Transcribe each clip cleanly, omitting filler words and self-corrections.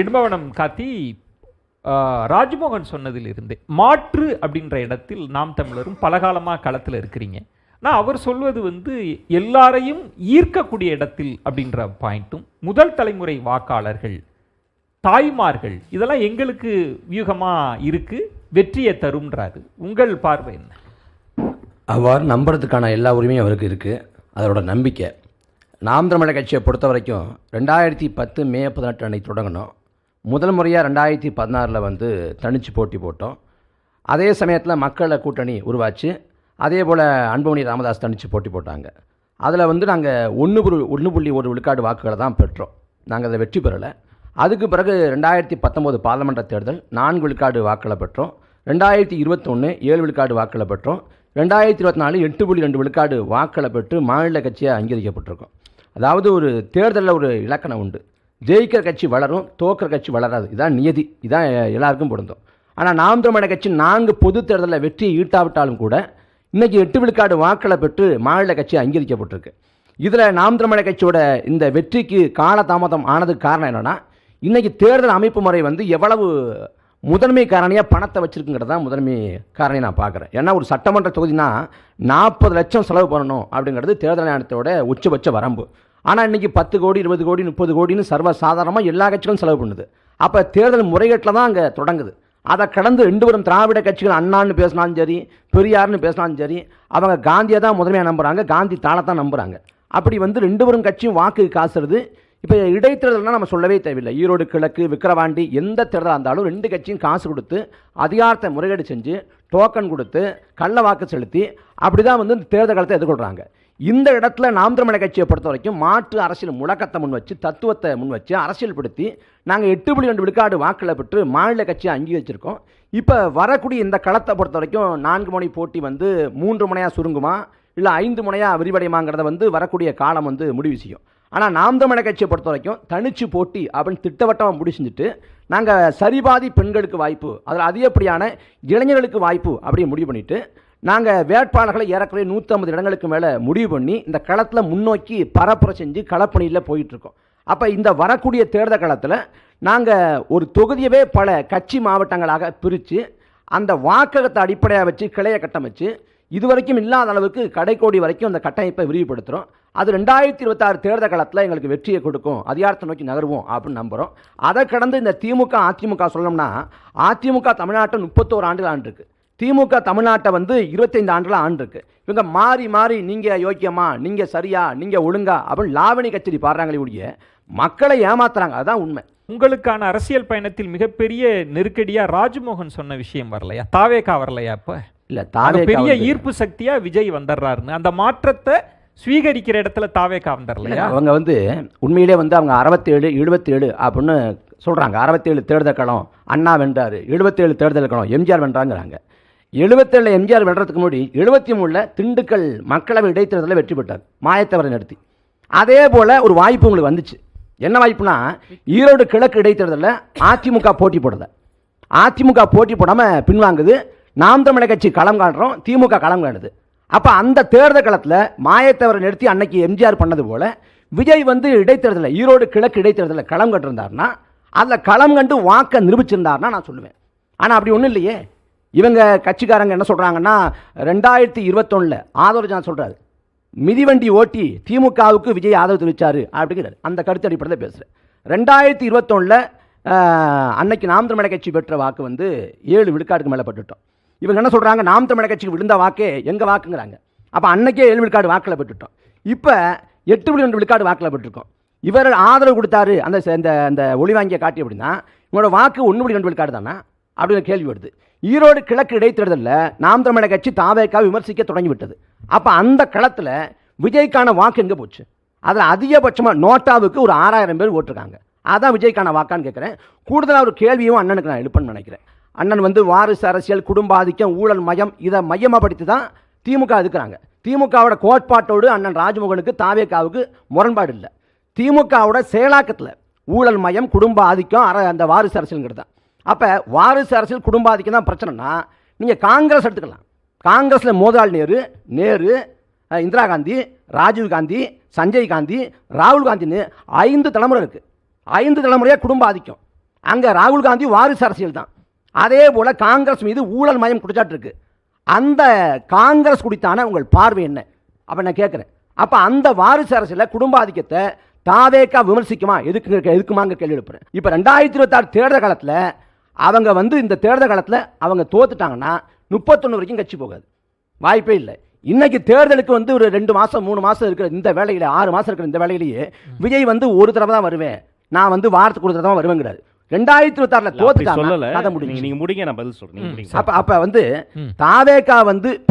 இடும்பவனம் காத்தி ராஜ்மோகன் சொன்னதிலிருந்து மாற்று அப்படின்ற இடத்தில் நாம் தமிழரும் பலகாலமாக களத்தில் இருக்கிறீங்க. நான் அவர் சொல்வது எல்லாரையும் ஈர்க்கக்கூடிய இடத்தில் அப்படின்ற பாயிண்ட்டும், முதல் தலைமுறை வாக்காளர்கள், தாய்மார்கள், இதெல்லாம் எங்களுக்கு வியூகமா இருக்கு, வெற்றியை தரும்ன்றாரு. உங்கள் பார்வை என்ன? அவ்வாறு நம்புறதுக்கான எல்லா உரிமையும் அவருக்கு இருக்குது. அதோட நம்பிக்கை நாம் தமிழர் கட்சியை பொறுத்த வரைக்கும் 2010 மே 18 அன்னைக்கு தொடங்கணும். முதல் முறையாக 2016 தனிச்சு போட்டி போட்டோம். அதே சமயத்தில் மக்களை கூட்டணி உருவாச்சு. அதே போல் அன்புமணி ராமதாஸ் தனிச்சு போட்டி போட்டாங்க. அதில் நாங்கள் 1.1 விழுக்காடு வாக்குகளை தான் பெற்றோம். நாங்கள் அதை வெற்றி பெறலை. அதுக்கு பிறகு 2019 பாராளுமன்ற தேர்தல் 4 விழுக்காடு வாக்களை பெற்றோம். 2021 7 விழுக்காடு வாக்களை பெற்றோம். 2024 8.2 விழுக்காடு வாக்களை பெற்று மாநில கட்சியாக அங்கீகரிக்கப்பட்டிருக்கோம். அதாவது ஒரு தேர்தலில் ஒரு இலக்கணம் உண்டு. ஜெயிக்கிற கட்சி வளரும், தோக்கிற கட்சி வளராது. இதான் நியதி, இதான் எல்லாருக்கும் பொருந்தும். ஆனால் நாம் தமிழர் கட்சி 4 பொது தேர்தலில் வெற்றியை ஈட்டாவிட்டாலும் கூட இன்றைக்கி 8 விழுக்காடு வாக்களை பெற்று மாநில கட்சி அங்கீகரிக்கப்பட்டிருக்கு. இதில் நாம் தமிழர் கட்சியோட இந்த வெற்றிக்கு காலதாமதம் ஆனதுக்கு காரணம் என்னென்னா, இன்றைக்கி தேர்தல் அமைப்பு முறை எவ்வளவு முதன்மை காரணியாக பணத்தை வச்சுருக்குங்கிறது தான் முதன்மை காரணியை நான் பார்க்குறேன். ஏன்னா ஒரு சட்டமன்ற தொகுதினா 40 லட்சம் செலவு பண்ணணும் அப்படிங்கிறது தேர்தல் ஆணையத்தோட உச்சபட்ச வரம்பு. ஆனால் இன்றைக்கி 10 கோடி 20 கோடி 30 கோடின்னு சர்வசாதாரணமாக எல்லா கட்சிகளும் செலவு பண்ணுது. அப்போ தேர்தல் முறைகேட்டில் தான் அங்கே தொடங்குது. அதை கடந்து 2 பேரும் திராவிட கட்சிகள் அண்ணான்னு பேசினாலும் சரி, பெரியார்னு பேசினாலும் சரி, அவங்க காந்தியை தான் முதன்மையாக நம்புகிறாங்க, காந்தி தாளத்தான் நம்புகிறாங்க. அப்படி 2 பேரும் கட்சியும் வாக்கு காசுறது. இப்போ இடைத்தேர்தல்னால் நம்ம சொல்லவே தேவையில்லை. ஈரோடு கிழக்கு, விக்கிரவாண்டி, எந்த தேர்தலாக இருந்தாலும் 2 கட்சியும் காசு கொடுத்து அதிகாரத்தை முறைகேடு செஞ்சு டோக்கன் கொடுத்து கள்ள வாக்கு செலுத்தி அப்படி தான் தேர்தல் காலத்தை எதிர்கொள்கிறாங்க. இந்த இடத்துல நாம் தமிழர் கட்சியை பொறுத்த வரைக்கும் மாற்று அரசியல் முழக்கத்தை முன் வச்சு, தத்துவத்தை முன் வச்சு அரசியல்படுத்தி நாங்கள் 8.2 விழுக்காடு வாக்களை பெற்று மாநில கட்சியை அங்கீகரிச்சிருக்கோம். இப்போ வரக்கூடிய இந்த களத்தை பொறுத்த வரைக்கும் 4 முனை போட்டி 3 முனையாக சுருங்குமா இல்லை 5 முனையாக விரிவடையுமாங்கிறத வரக்கூடிய காலம் முடிவு செய்யும். ஆனால் நாம் தமிழர் கட்சியை பொறுத்த வரைக்கும் தனிச்சு போட்டி அப்படின்னு திட்டவட்டமாக முடிவு செஞ்சுட்டு நாங்கள் சரிபாதி பெண்களுக்கு வாய்ப்பு, அதில் அதிகப்படியான இளைஞர்களுக்கு வாய்ப்பு அப்படின்னு முடிவு பண்ணிவிட்டு நாங்கள் வேட்பாளர்களை ஏறக்குறைய 150 இடங்களுக்கு மேலே முடிவு பண்ணி இந்த களத்தில் முன்னோக்கி பரப்புரை செஞ்சு களப்பணியில் போயிட்டுருக்கோம். அப்போ இந்த வரக்கூடிய தேர்தல் களத்தில் நாங்கள் ஒரு தொகுதியவே பல கட்சி மாவட்டங்களாக பிரித்து அந்த வாக்ககத்தை அடிப்படையாக வச்சு கிளையை கட்டமைச்சு இதுவரைக்கும் இல்லாத அளவுக்கு கடைக்கோடி வரைக்கும் அந்த கட்டமைப்பை விரிவுபடுத்துகிறோம். அது 2026 தேர்தல் காலத்தில் எங்களுக்கு வெற்றியை கொடுக்கும், அதிகாரத்தை நோக்கி நகருவோம் அப்படின்னு நம்புகிறோம். அதை கடந்து இந்த திமுக அதிமுக சொல்லணும்னா, அதிமுக தமிழ்நாட்டை 31 ஆண்டுகள் ஆண்டிருக்கு, திமுக தமிழ்நாட்டை 25 ஆண்டுகள் ஆண்டிருக்கு. இவங்க மாறி மாறி நீங்கள் யோக்கியமா, நீங்கள் சரியா, நீங்கள் ஒழுங்கா அப்படின்னு லாவணி கச்சேரி பாடுறாங்களே ஒழிய மக்களை ஏமாத்துறாங்க. அதுதான் உண்மை. உங்களுக்கான அரசியல் பயணத்தில் மிகப்பெரிய நெருக்கடியா ராஜ்மோகன் சொன்ன விஷயம் வரலையா? தாவேகா வரலையா? இப்ப இல்ல, தாவே பெரிய ஈர்ப்பு சக்தியா விஜய் வந்துடுறாருன்னு அந்த மாற்றத்தை ஸ்வீகரிக்கிற இடத்துல தாவேகா வந்துடலையா? அவங்க உண்மையிலே அவங்க 67 77 அப்படின்னு சொல்றாங்க. 67 தேர்தல் களம் அண்ணா வென்றாரு, 77 தேர்தல் களம் எம்ஜிஆர் வென்றாங்கிறாங்க. 77 எம்ஜிஆர் வென்றதுக்கு முன்னாடி 73 திண்டுக்கல் மக்களவை இடைத்தேர்தலில் வெற்றி பெற்றார் மாயத்தவரை நடத்தி. அதே போல ஒரு வாய்ப்பு உங்களுக்கு வந்துச்சு. என்ன வாய்ப்புனா, ஈரோடு கிழக்கு இடைத்தேர்தலில் அதிமுக போட்டி போடல, அதிமுக போட்டி போடாமல் பின்வாங்குது. நாம் தமிழர் கட்சி களம் காணுறோம், திமுக களம் காணுது. அப்போ அந்த தேர்தல் களத்தில் மாயத்தவரை நிறுத்தி அன்னைக்கு எம்ஜிஆர் பண்ணது போல விஜய் இடைத்தேர்தலில் ஈரோடு கிழக்கு இடைத்தேர்தலில் களம் கண்டிருந்தார்னா, அதில் களம் கண்டு வாக்கை நிரூபிச்சிருந்தார்னா நான் சொல்லுவேன். ஆனால் அப்படி ஒன்றும் இல்லையே. இவங்க கட்சிக்காரங்க என்ன சொல்கிறாங்கன்னா, 2021 ஆதரவு சொல்கிறாரு, மிதிவண்டி ஓட்டி திமுகவுக்கு விஜய் ஆதரவு தெரிவித்தார் அப்படிங்கிறார். அந்த கருத்து அடிப்படையில் பேசுகிறேன். 2021 அன்னைக்கு நாம் தமிழர் கட்சி பெற்ற வாக்கு 7 விழுக்காடுக்கு மேலே பட்டுட்டோம். இவங்க என்ன சொல்கிறாங்க, நாம் தமிழர் கட்சிக்கு விழுந்த வாக்கே எங்கள் வாக்குங்கிறாங்க. அப்போ அன்னைக்கே 7 விழுக்காடு வாக்கில் பெற்றுட்டோம். இப்போ 8.2 விழுக்காடு வாக்கில் பெற்றிருக்கோம். இவர் ஆதரவு கொடுத்தாரு அந்த ஒளி வாங்கிய காட்டி அப்படின்னா இவங்களோட வாக்கு 1.2 விழுக்காடு தானே அப்படின்னு கேள்வி வருது. ஈரோடு கிழக்கு இடைத்தேர்தலில் நாம் தமிழர் கட்சி தாவேக்காவை விமர்சிக்க தொடங்கிவிட்டது. அப்போ அந்த களத்தில் விஜய்க்கான வாக்கு எங்கே போச்சு? அதில் அதிகபட்சமாக நோட்டாவுக்கு ஒரு 6000 பேர் ஓட்டிருக்காங்க. அதான் விஜய்க்கான வாக்கான்னு கேட்குறேன். கூடுதலாக ஒரு கேள்வியும் அண்ணனுக்கு நான் எழுப்பன்னு நினைக்கிறேன். அண்ணன் வாரிசு அரசியல், குடும்ப ஆதிக்கம், ஊழல் மயம், இதை மையமாகப்படுத்தி தான் திமுக இருக்கிறாங்க. திமுகவோட கோட்பாட்டோடு அண்ணன் ராஜ்மோகனுக்கு தாவேக்காவுக்கு முரண்பாடு இல்லை. திமுகவோட செயலாக்கத்தில் ஊழல் மயம், குடும்ப ஆதிக்கம், அந்த வாரிசு அரசியல்ங்கிறது தான். அப்போ வாரிசு அரசியல், குடும்ப ஆதிக்கம் தான் பிரச்சனைனா நீங்கள் காங்கிரஸ் எடுத்துக்கலாம். காங்கிரஸில் மோதிலால் நேரு, இந்திரா காந்தி, ராஜீவ் காந்தி, சஞ்சய் காந்தி, ராகுல் காந்தின்னு 5 தலைமுறை இருக்குது. 5 தலைமுறையாக குடும்ப ஆதிக்கம். அங்கே ராகுல் காந்தி வாரிசு அரசியல் தான். அதே போல் காங்கிரஸ் மீது ஊழல் மயம் குற்றச்சாட்டு இருக்கு. அந்த காங்கிரஸ் குறித்தான உங்கள் பார்வை என்ன? அப்போ நான் கேட்குறேன், அப்போ அந்த வாரிசு அரசியலில் குடும்ப ஆதிக்கத்தை தாவேக்கா விமர்சிக்குமா, எதுக்குமாங்க கேள்வி எழுப்புறேன். இப்போ 2026 தேர்தல் காலத்தில் அவங்க இந்த தேர்தல் காலத்தில் அவங்க தோத்துட்டாங்கன்னா 31 வரைக்கும் கட்சி போகாது, வாய்ப்பே இல்லை. இன்னைக்கு தேர்தலுக்கு ஒரு 2 மாதம் 3 மாதம் இருக்கிற இந்த வேலையில், 6 மாதம் இருக்கிற இந்த வேலையிலேயே விஜய் ஒரு தடவை தான் வருவேன், நான் வாரத்துக்கு ஒரு தடவை தான் வருவேங்கிறாரு. 2026 தோத்துட்டாங்க. நீங்க முடிங்க, நான் பதில் சொல்றேன். அப்ப தாவேக்கா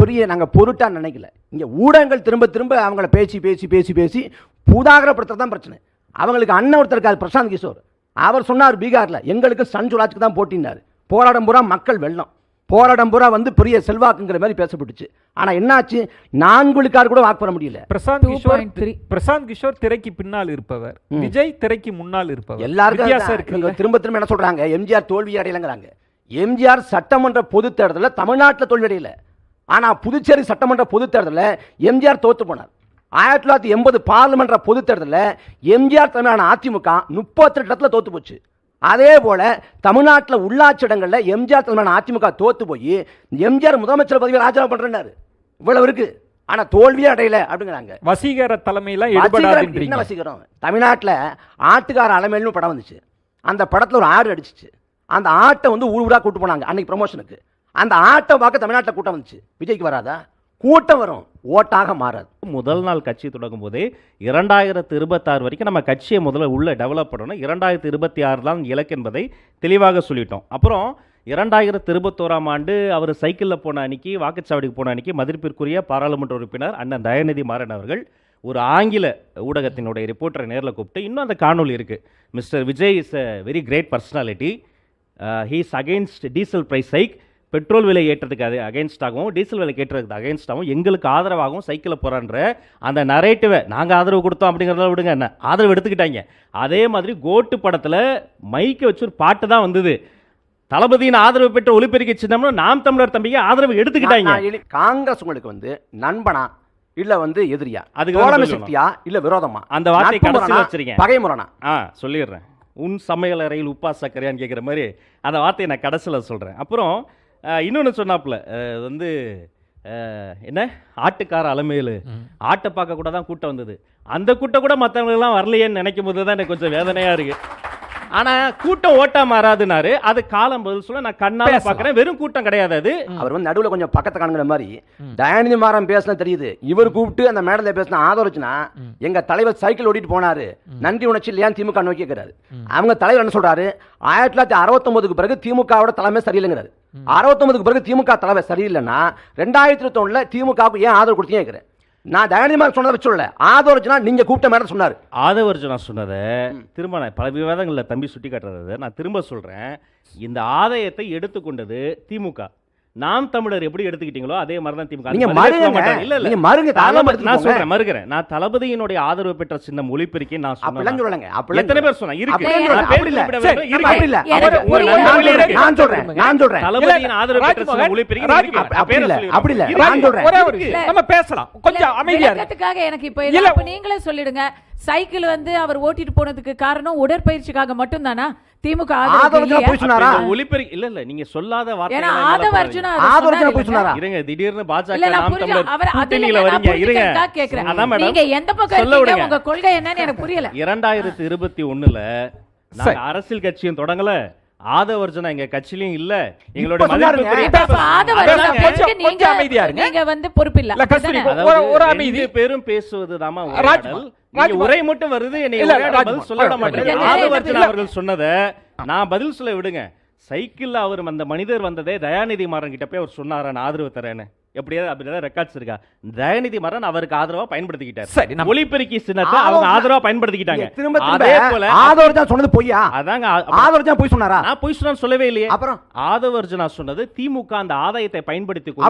பெரிய நாங்க பொருட்டா நினைக்கல. இங்க ஊடகங்கள் திரும்ப திரும்ப அவங்கள பேசி பேசி பேசி பேசி பூதாகரப்படுத்துறது தான் பிரச்சனை. அவங்களுக்கு அண்ணன் ஒருத்தர் இருக்காரு, பிரசாந்த் கிஷோர். அவர் சொன்னார், பீகார்ல எங்களுக்கு சன் சுராஜுக்கு தான் போட்டினார். போராடம் பூரா மக்கள் வெள்ளம், போராடம் பூரா பெரிய செல்வாக்குங்கிற மாதிரி பேசப்பட்டுச்சு. ஆனா என்னாச்சு, 4 விழுக்காடு கூட வாக்கு பெற முடியல. பிரசாந்த் கிஷோர் திரைக்கு பின்னால் இருப்பவர், விஜய் திரைக்கு முன்னால் இருப்பவர். எல்லாருக்கும் திரும்ப திரும்ப என்ன சொல்றாங்க, எம்ஜிஆர் தோல்வி அடையலங்கிறாங்க. எம்ஜிஆர் சட்டமன்ற பொது தேர்தலில் தமிழ்நாட்டில் தோல்வி அடையல. ஆனா புதுச்சேரி சட்டமன்ற பொது தேர்தலில் எம்ஜிஆர் தோத்து போனார். 1980 பார்லிமெண்ட் பொது தேர்தலில் எம்ஜிஆர் தலைமையிலான அதிமுக 38 இடத்துல தோத்து போச்சு. அதே போல தமிழ்நாட்டில் உள்ளாட்சி இடங்களில் எம்ஜிஆர் தலைமையிலான அதிமுக தோத்து போய் எம்ஜிஆர் முதலமைச்சர் பதவியை ராஜினாமா பண்றாரு. இவ்வளவு இருக்கு, ஆனா தோல்வியே அடையல அப்படிங்கிறாங்க. வசீகர தலைமையில என்ன வசீகரம்? தமிழ்நாட்டில் ஆட்டுக்கார அலமேல்னு படம் வந்துச்சு. அந்த படத்தில் ஒரு ஆடு அடிச்சிச்சு. அந்த ஆட்டை ஊர் ஊரா கூட்டு போனாங்க அன்னைக்கு ப்ரமோஷனுக்கு. அந்த ஆட்டை பார்க்க தமிழ்நாட்டில் கூட்டம் வந்துச்சு. விஜய்க்கு வராதா? கூட்டம் வரும், ஓட்டாக மாறாது. முதல் நாள் கட்சி தொடங்கும் போதே 2026 வரைக்கும் நம்ம கட்சியை முதல்ல உள்ள டெவலப் பண்ணணும், 2026 தான் இலக்கு என்பதை தெளிவாக சொல்லிட்டோம். அப்புறம் 2021ஆம் ஆண்டு அவர் சைக்கிளில் போன அன்னைக்கு, வாக்குச்சாவடிக்கு போன அன்னைக்கு மதிப்பிற்குரிய பாராளுமன்ற உறுப்பினர் அண்ணன் தயாநிதி மாறன் அவர்கள் ஒரு ஆங்கில ஊடகத்தினுடைய ரிப்போர்ட்டரை நேரில் கூப்பிட்டு, இன்னும் அந்த காணொலி இருக்குது, mister Vijay is a very great personality, he is against diesel price hike, petrol விலை ஏற்றதுக்கு அது அகெயின்ஸ்டாகவும் டீசல் விலை ஏற்றதுக்கு அகெயின்ஸ்டாகவும் எங்களுக்கு ஆதரவாகவும் சைக்கிளில் போகிறான்ற அந்த நரேட்டிவை நாங்கள் ஆதரவு கொடுத்தோம் அப்படிங்கிறத விடுங்க, என்ன ஆதரவு எடுத்துக்கிட்டாங்க. அதே மாதிரி கோட்டு படத்தில் மைக்கை வச்சு ஒரு பாட்டு தான் வந்தது, தளபதியின் ஆதரவு பெற்ற ஒலிபெருக்கி சின்னம்னு நாம் தமிழர் தம்பிக்கு ஆதரவு எடுத்துக்கிட்டாங்க. காங்கிரஸ் உங்களுக்கு நண்பனா இல்ல எதிரியா, அதுக்கு சக்தியா இல்ல விரோதமா, அந்த வார்த்தை கடைசியில் வச்சிருக்கேன், பகைமுரணா சொல்லிடுறேன். உன் சமையல் அறையில் உப்பா சக்கரையான்னு கேட்குற மாதிரி அந்த வார்த்தையை நான் கடைசியில் சொல்கிறேன். அப்புறம் இன்னொன்று சொன்னாப்புல என்ன ஆட்டுக்கார அலமையில் ஆட்டை பார்க்க கூட தான் கூட்டம் வந்தது, அந்த கூட்டம் கூட மற்றவங்களெல்லாம் வரலையேன்னு நினைக்கும் போது தான் எனக்கு கொஞ்சம் வேதனையாக இருக்குது. ஆனால் கூட்டம் ஓட்டா மாறாதுனாரு, அது காலம் பதில் சொல்ல நான் கண்ணால பார்க்குறேன், வெறும் கூட்டம் கிடையாது அது. அவர் நடுவில் கொஞ்சம் பக்கத்தை காணுங்கிற மாதிரி தயாநிதி மாறன் பேசினா தெரியுது. இவர் கூப்பிட்டு அந்த மேடல பேசினா ஆதரிச்சுனா, எங்க தலைவர் சைக்கிள் ஓட்டிட்டு போனாரு, நன்றி உணர்ச்சி இல்லையா திமுக நோக்கி கேட்கிறாரு. அவங்க தலைவர் என்ன சொல்றாரு, 1969க்கு பிறகு திமுகவோட தலைமை சரியில்லைங்கிறாரு. 69க்கு பிறகு திமுக தலைமை சரியில்லைன்னா 2021 திமுகவுக்கு ஏன் ஆதரவு கொடுத்தீங்க கேட்கிறேன். நான் தயாநிதி மாறன் சொன்னதை வச்சு சொல்லல, ஆதவர்ஜுனா நீங்க கூப்பிட்ட மேடம் சொன்னார். ஆதவர்ஜுனா சொன்னதை திரும்ப நான் பல விவாதங்களில் தம்பி சுட்டி காட்டுறதை நான் திரும்ப சொல்றேன். இந்த ஆதாயத்தை எடுத்துக்கொண்டது திமுக. நாம் தமிழர் எப்படி எடுத்துக்கிட்டீங்களோ அதே மாதிரி தான் திமுக. நான் சொல்றேன், மறுக்கிறேன். நான் தளபதியினுடைய ஆதரவு பெற்ற சின்னம் ஒலிபெருக்கி நான் சொன்னேன். எத்தனை பேர் சொன்னா இருக்கு, தளபதியின் ஆதரவு பெற்ற சின்னம் ஒலிபெருக்கி நம்ம பேசலாம். கொஞ்சம் அமைதியா எனக்கு இப்ப நீங்களே சொல்லிடுங்க, சைக்கிள் அவர் ஓட்டிட்டு போனதுக்கு காரணம் உடற்பயிற்சிக்காக மட்டும் தானா? திமுக ஒலிபெருக்கி இல்ல இல்ல நீங்க சொல்லாத வார்த்தை இருங்க. திடீர்னு பாஜக நாம் தமிழர் கூட்டணியில வரீங்க, இருங்க. அதான் மேடம், நீங்க எந்த பக்கம் இருக்கீங்க, உங்க கொள்கை என்னன்னு எனக்கு புரியல. 2021ல நாங்க அரசியல் கட்சியும் தொடங்கல, ஆதவர்ஜுனா எங்க கட்சியிலயும் இல்ல, எங்களுடைய பேரும் பேசுவதுதாமா உரை மட்டும் வருது. பதில் சொல்ல மாட்டேன். ஆதவர்ஜுனா அவர்கள் சொன்னதை நான் பதில் சொல்ல விடுங்க. சைக்கிள் அவர் அந்த மனிதர் வந்ததே தயாநிதி மாறன் கிட்ட போய் அவர் சொன்னாரா நான் ஆதரவு தரேன்னு, எப்படியாவது அப்படிதான் ரெக்கார்ட்ஸ் இருக்கா? தயாநிதி மாறன் அவருக்கு ஆதரவா பயன்படுத்திக்கிட்டார். ஒலிபெருக்கி சின்னத்தை அவங்க ஆதரவா பயன்படுத்திக்கிட்டாங்க. அதே போல ஆதவர்ஜுனா சொன்னது பொய்யா? அதாங்க ஆதவர்ஜுனா பொய் சொன்னாரா? நான் பொய் சொன்னான்னு சொல்லவே இல்லையே. அப்புறம் ஆதவர்ஜுனா சொன்னது திமுக அந்த ஆதாயத்தை பயன்படுத்தி கொண்டு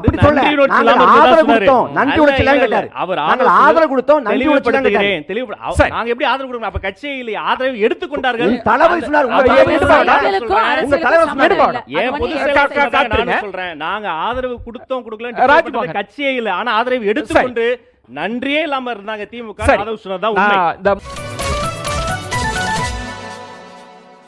அவர் ஆதரவு கொடுத்தோம், நாங்க எப்படி ஆதரவு கொடுக்கணும்? அப்ப கட்சியில் ஆதரவு எடுத்துக்கொண்டார்கள். நாங்க ஆதரவு கொடுத்தோம் கொடுக்கல கட்சியே இல்ல, ஆனா ஆதரவு எடுத்துக்கொண்டு நன்றியே இல்லாம இருந்தாங்க திமுக.